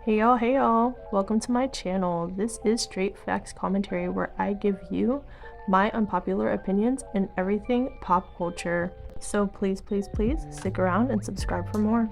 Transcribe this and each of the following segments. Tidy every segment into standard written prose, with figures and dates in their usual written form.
Hey y'all, welcome to my channel. This is Straight Facts Commentary where I give you my unpopular opinions in everything pop culture. So please stick around and subscribe for more.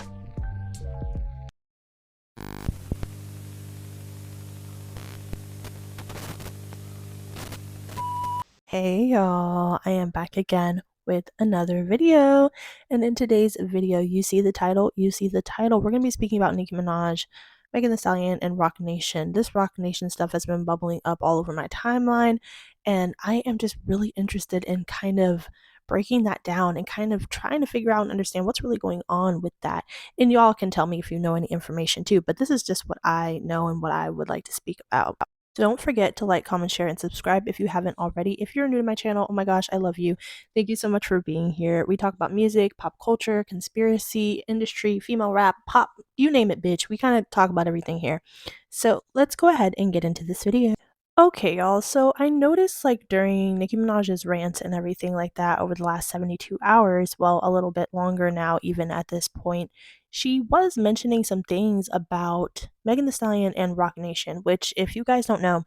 Hey y'all, I am back again with another video, and in today's video you see the title, we're going to be speaking about Nicki Minaj, Megan Thee Stallion, and Roc Nation. This Roc Nation stuff has been bubbling up all over my timeline, and I am just really interested in kind of breaking that down and kind of trying to figure out and understand what's really going on with that. And y'all can tell me if you know any information too, but this is just what I know and what I would like to speak about. Don't forget to like, comment, share, and subscribe if you haven't already. If you're new to my channel, oh my gosh, I love you. Thank you so much for being here. We talk about music, pop culture, conspiracy, industry, female rap, pop, you name it, bitch. We kind of talk about everything here. So let's go ahead and get into this video. Okay, y'all. So I noticed like during Nicki Minaj's rants and everything like that over the last 72 hours, well, a little bit longer now, even at this point, she was mentioning some things about Megan Thee Stallion and Roc Nation, which, if you guys don't know,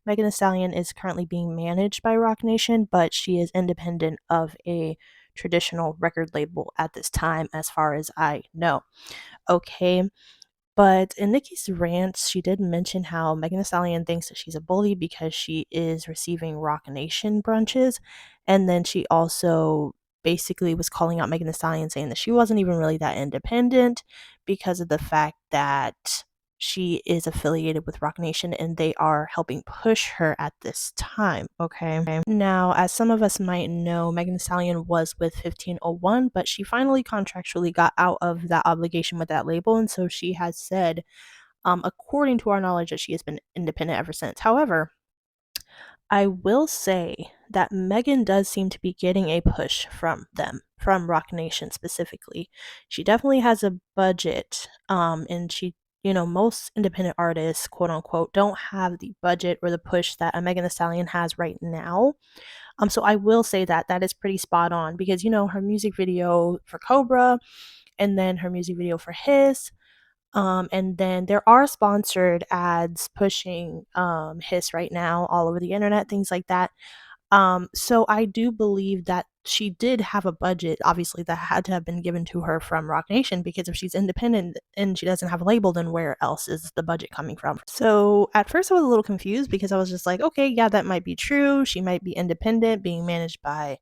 Megan Thee Stallion is currently being managed by Roc Nation, but she is independent of a traditional record label at this time, as far as I know. Okay. But in Nicki's rants, she did mention how Megan Thee Stallion thinks that she's a bully because she is receiving Roc Nation brunches. And then she also basically was calling out Megan Thee Stallion, saying that she wasn't even really that independent because of the fact that she is affiliated with Roc Nation and they are helping push her at this time. Okay. Now, as some of us might know, Megan Thee Stallion was with 1501, but she finally contractually got out of that obligation with that label. And so she has said, according to our knowledge, that she has been independent ever since. However, I will say that Megan does seem to be getting a push from them, from Roc Nation specifically. She definitely has a budget, and most independent artists, quote unquote, don't have the budget or the push that a Megan Thee Stallion has right now. So I will say that that is pretty spot on because her music video for Cobra, and then her music video for Hiss, and then there are sponsored ads pushing Hiss right now all over the internet, things like that. So I do believe that she did have a budget, obviously, that had to have been given to her from Roc Nation, because if she's independent and she doesn't have a label, then where else is the budget coming from? So at first I was a little confused because I was just like, okay, yeah, that might be true. She might be independent, being managed by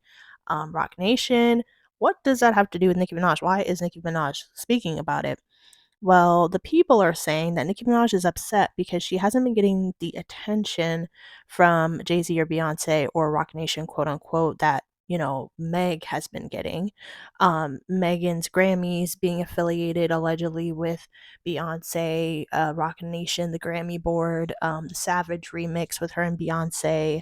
Roc Nation. What does that have to do with Nicki Minaj? Why is Nicki Minaj speaking about it? Well, the people are saying that Nicki Minaj is upset because she hasn't been getting the attention from Jay-Z or Beyonce or Roc Nation, quote unquote, that, Meg has been getting. Megan's Grammys being affiliated allegedly with Beyonce, Roc Nation, the Grammy board, the Savage remix with her and Beyonce,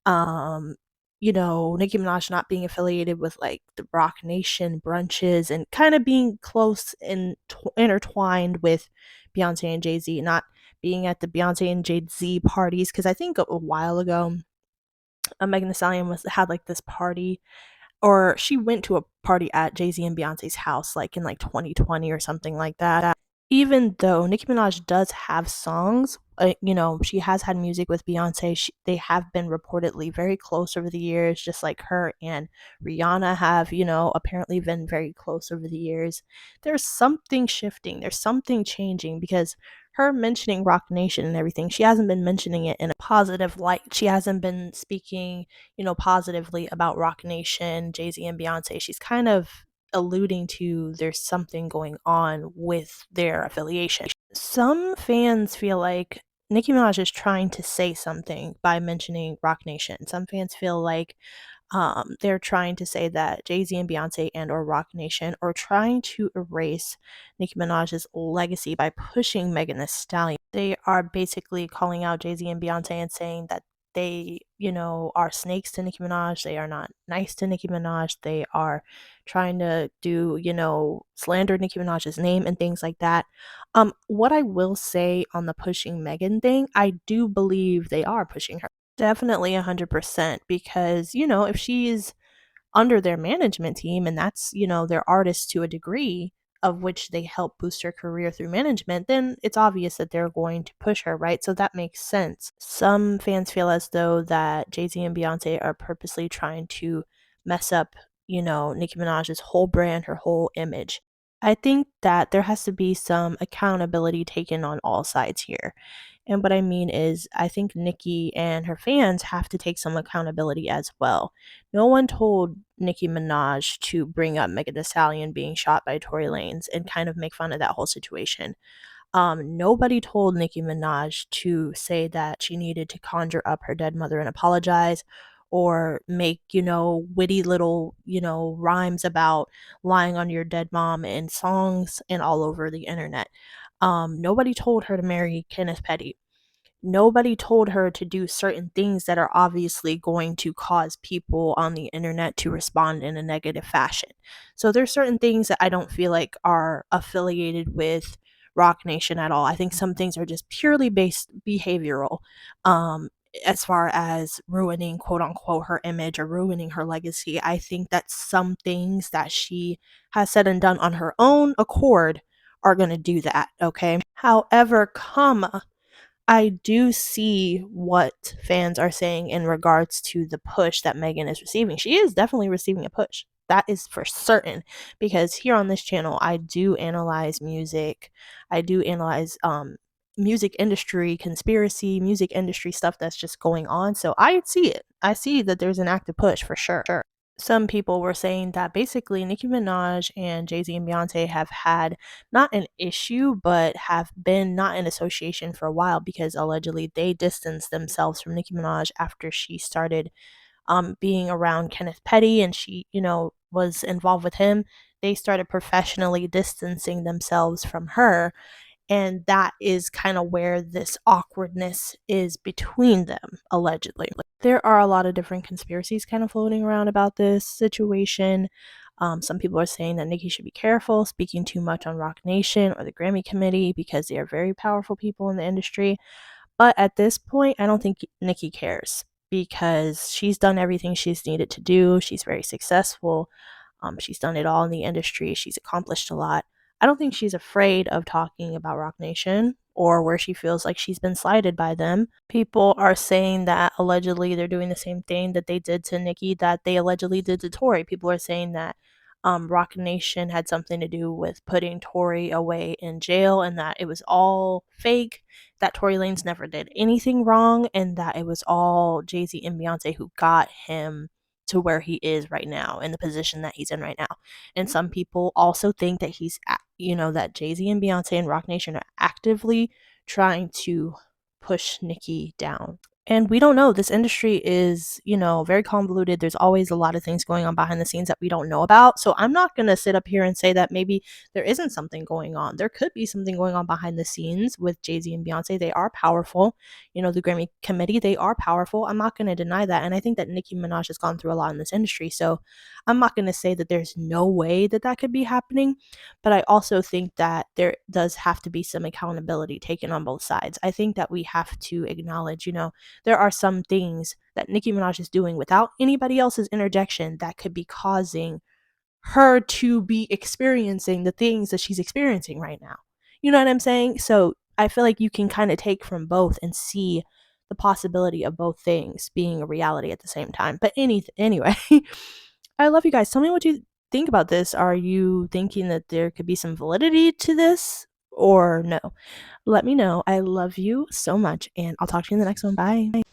um, Nicki Minaj not being affiliated with like the Roc Nation brunches and kind of being close and intertwined with Beyonce and Jay-Z, not being at the Beyonce and Jay-Z parties. Because I think a while ago, Megan Thee Stallion had like this party, or she went to a party at Jay-Z and Beyonce's house, like in like 2020 or something like that. Even though Nicki Minaj does have songs, she has had music with Beyonce. They have been reportedly very close over the years, just like her and Rihanna have, apparently been very close over the years. There's something shifting, there's something changing, because her mentioning Roc Nation and everything, she hasn't been mentioning it in a positive light. She hasn't been speaking, positively about Roc Nation, Jay-Z, and Beyonce. She's kind of alluding to there's something going on with their affiliation. Some fans feel like Nicki Minaj is trying to say something by mentioning Roc Nation. Some fans feel like they're trying to say that Jay-Z and Beyonce and or Roc Nation are trying to erase Nicki Minaj's legacy by pushing Megan Thee Stallion. They are basically calling out Jay-Z and Beyonce and saying that they, are snakes to Nicki Minaj. They are not nice to Nicki Minaj. They are trying to do, slander Nicki Minaj's name and things like that. What I will say on the pushing Megan thing, I do believe they are pushing her. Definitely 100%, because, if she's under their management team and that's, their artist to a degree, of which they help boost her career through management, then it's obvious that they're going to push her, right? So that makes sense. Some fans feel as though that Jay-Z and Beyonce are purposely trying to mess up, Nicki Minaj's whole brand, her whole image. I think that there has to be some accountability taken on all sides here. And what I mean is, I think Nicki and her fans have to take some accountability as well. No one told Nicki Minaj to bring up Megan Thee Stallion being shot by Tory Lanez and kind of make fun of that whole situation. Nobody told Nicki Minaj to say that she needed to conjure up her dead mother and apologize, or make, witty little, rhymes about lying on your dead mom in songs and all over the internet. Nobody told her to marry Kenneth Petty. Nobody told her to do certain things that are obviously going to cause people on the internet to respond in a negative fashion. So there's certain things that I don't feel like are affiliated with Roc Nation at all. I think some things are just purely based behavioral. As far as ruining, quote unquote, her image or ruining her legacy, I think that some things that she has said and done on her own accord are going to do that. Okay. However, I do see what fans are saying in regards to the push that Megan is receiving. She is definitely receiving a push. That is for certain, because here on this channel I do analyze music. I do analyze music industry conspiracy, music industry stuff that's just going on. So I see it. I see that there's an active push for sure. Some people were saying that basically Nicki Minaj and Jay-Z and Beyonce have had not an issue, but have been not in association for a while, because allegedly they distanced themselves from Nicki Minaj after she started being around Kenneth Petty, and she, was involved with him. They started professionally distancing themselves from her, and that is kind of where this awkwardness is between them, allegedly. There are a lot of different conspiracies kind of floating around about this situation. Some people are saying that Nicki should be careful speaking too much on Roc Nation or the Grammy Committee, because they are very powerful people in the industry. But at this point, I don't think Nicki cares, because she's done everything she's needed to do. She's very successful. She's done it all in the industry. She's accomplished a lot. I don't think she's afraid of talking about Roc Nation or where she feels like she's been slighted by them. People are saying that allegedly they're doing the same thing that they did to Nicki that they allegedly did to Tory. People are saying that Roc Nation had something to do with putting Tory away in jail, and that it was all fake, that Tory Lanez never did anything wrong, and that it was all Jay-Z and Beyonce who got him to where he is right now, in the position that he's in right now. And some people also think that that Jay-Z and Beyonce and Roc Nation are actively trying to push Nicki down. And we don't know. This industry is, very convoluted. There's always a lot of things going on behind the scenes that we don't know about. So I'm not going to sit up here and say that maybe there isn't something going on. There could be something going on behind the scenes with Jay-Z and Beyonce. They are powerful. The Grammy Committee, they are powerful. I'm not going to deny that. And I think that Nicki Minaj has gone through a lot in this industry. So I'm not going to say that there's no way that that could be happening. But I also think that there does have to be some accountability taken on both sides. I think that we have to acknowledge, there are some things that Nicki Minaj is doing without anybody else's interjection that could be causing her to be experiencing the things that she's experiencing right now. You know what I'm saying? So I feel like you can kind of take from both and see the possibility of both things being a reality at the same time. But anyway, I love you guys. Tell me what you think about this. Are you thinking that there could be some validity to this or no? Let me know. I love you so much, and I'll talk to you in the next one. Bye.